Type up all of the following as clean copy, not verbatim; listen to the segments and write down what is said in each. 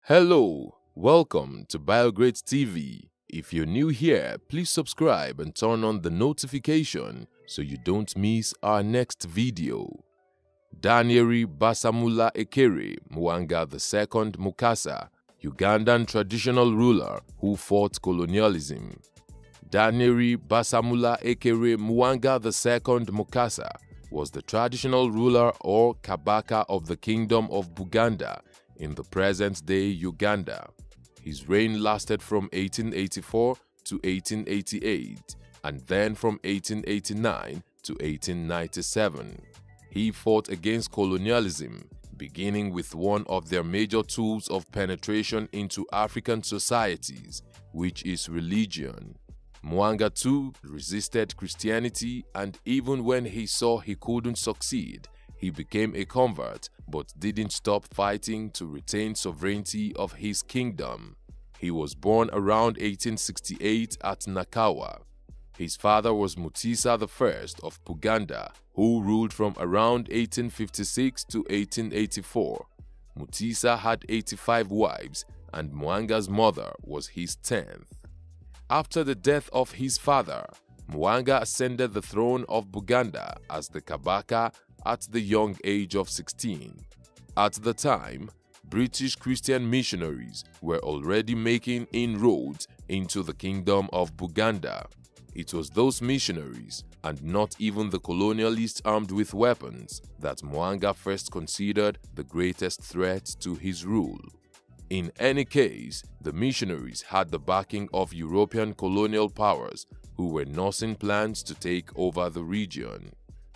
Hello, welcome to BioGreat TV. If you're new here, please subscribe and turn on the notification so you don't miss our next video. Danieri Basammula-Ekkere, Mwanga II Mukasa, Ugandan traditional ruler who fought colonialism. Danieri Basammula-Ekkere Mwanga II Mukasa was the traditional ruler or Kabaka of the Kingdom of Buganda in the present-day Uganda. His reign lasted from 1884 to 1888 and then from 1889 to 1897. He fought against colonialism, beginning with one of their major tools of penetration into African societies, which is religion. Mwanga II resisted Christianity, and even when he saw he couldn't succeed, he became a convert but didn't stop fighting to retain sovereignty of his kingdom. He was born around 1868 at Nakawa. His father was Muteesa I of Buganda, who ruled from around 1856 to 1884. Muteesa had 85 wives, and Mwanga's mother was his 10th. After the death of his father, Mwanga ascended the throne of Buganda as the Kabaka at the young age of 16. At the time, British Christian missionaries were already making inroads into the Kingdom of Buganda. It was those missionaries, and not even the colonialists armed with weapons, that Mwanga first considered the greatest threat to his rule. In any case, the missionaries had the backing of European colonial powers who were nursing plans to take over the region.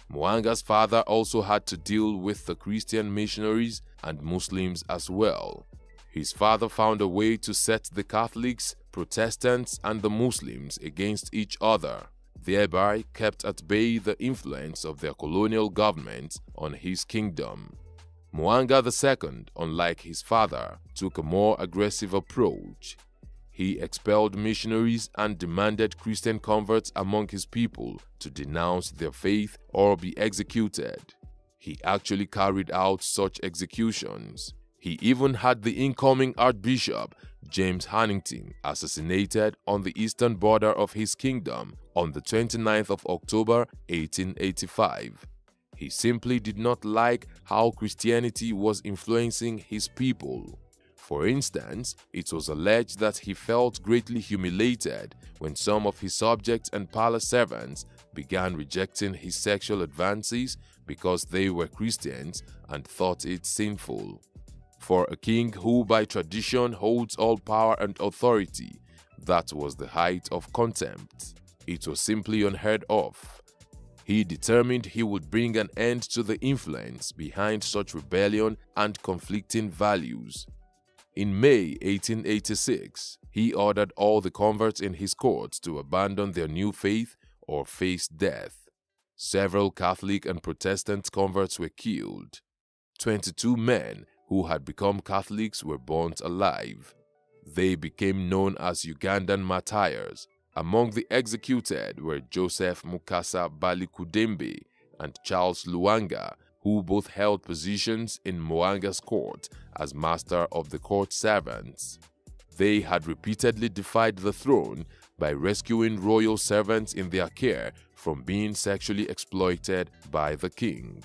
Mwanga's father also had to deal with the Christian missionaries and Muslims as well. His father found a way to set the Catholics, Protestants, and the Muslims against each other, thereby kept at bay the influence of their colonial government on his kingdom. Mwanga II, unlike his father, took a more aggressive approach. He expelled missionaries and demanded Christian converts among his people to denounce their faith or be executed. He actually carried out such executions. He even had the incoming Archbishop, James Hannington, assassinated on the eastern border of his kingdom on the 29th of October 1885. He simply did not like how Christianity was influencing his people. For instance, it was alleged that he felt greatly humiliated when some of his subjects and palace servants began rejecting his sexual advances because they were Christians and thought it sinful. For a king who by tradition holds all power and authority, that was the height of contempt. It was simply unheard of. He determined he would bring an end to the influence behind such rebellion and conflicting values. In May 1886, he ordered all the converts in his court to abandon their new faith or face death. Several Catholic and Protestant converts were killed. 22 men who had become Catholics were burnt alive. They became known as Ugandan martyrs. Among the executed were Joseph Mukasa Balikudembe and Charles Luanga, who both held positions in Mwanga's court as master of the court servants. They had repeatedly defied the throne by rescuing royal servants in their care from being sexually exploited by the king.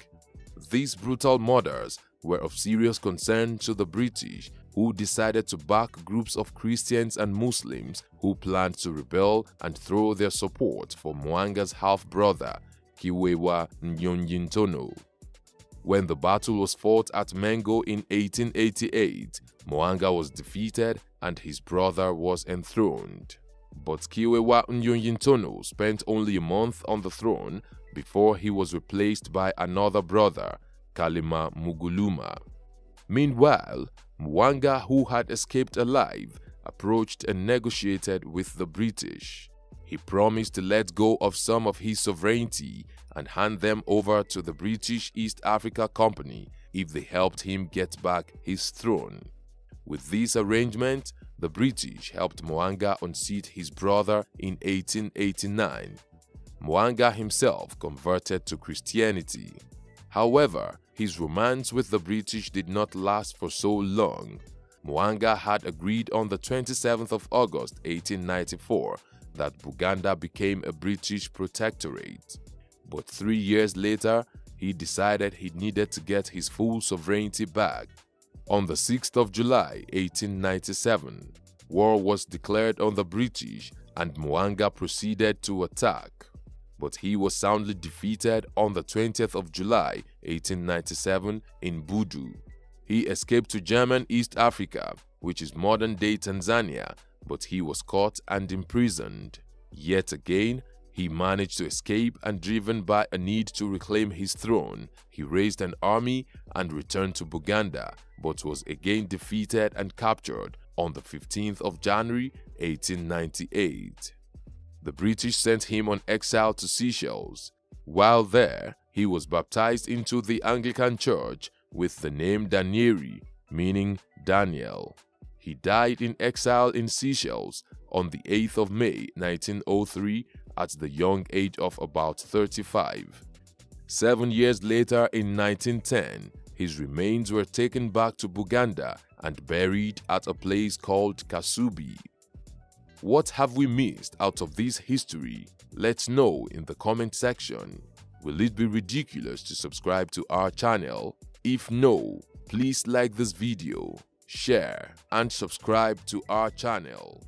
These brutal murders were of serious concern to the British, who decided to back groups of Christians and Muslims who planned to rebel and throw their support for Mwanga's half-brother, Kiwewa Nyonyintono. When the battle was fought at Mengo in 1888, Mwanga was defeated and his brother was enthroned. But Kiwewa Nyonyintono spent only a month on the throne before he was replaced by another brother, Kalima Muguluma. Meanwhile, Mwanga, who had escaped alive, approached and negotiated with the British. He promised to let go of some of his sovereignty and hand them over to the British East Africa Company if they helped him get back his throne. With this arrangement, the British helped Mwanga unseat his brother in 1889. Mwanga himself converted to Christianity. However, his romance with the British did not last for so long. Mwanga had agreed on the 27th of August 1894 that Buganda became a British protectorate. But 3 years later, he decided he needed to get his full sovereignty back. On the 6th of July 1897, war was declared on the British and Mwanga proceeded to attack. But he was soundly defeated on the 20th of July 1897 in Budu. He escaped to German East Africa, which is modern-day Tanzania, but he was caught and imprisoned. Yet again, he managed to escape, and driven by a need to reclaim his throne, he raised an army and returned to Buganda, but was again defeated and captured on the 15th of January 1898. The British sent him on exile to Seychelles. While there, he was baptized into the Anglican Church with the name Danieri, meaning Daniel. He died in exile in Seychelles on the 8th of May 1903 at the young age of about 35. 7 years later, in 1910, his remains were taken back to Buganda and buried at a place called Kasubi. What have we missed out of this history? Let's know in the comment section. Will it be ridiculous to subscribe to our channel? If no, please like this video, share, and subscribe to our channel.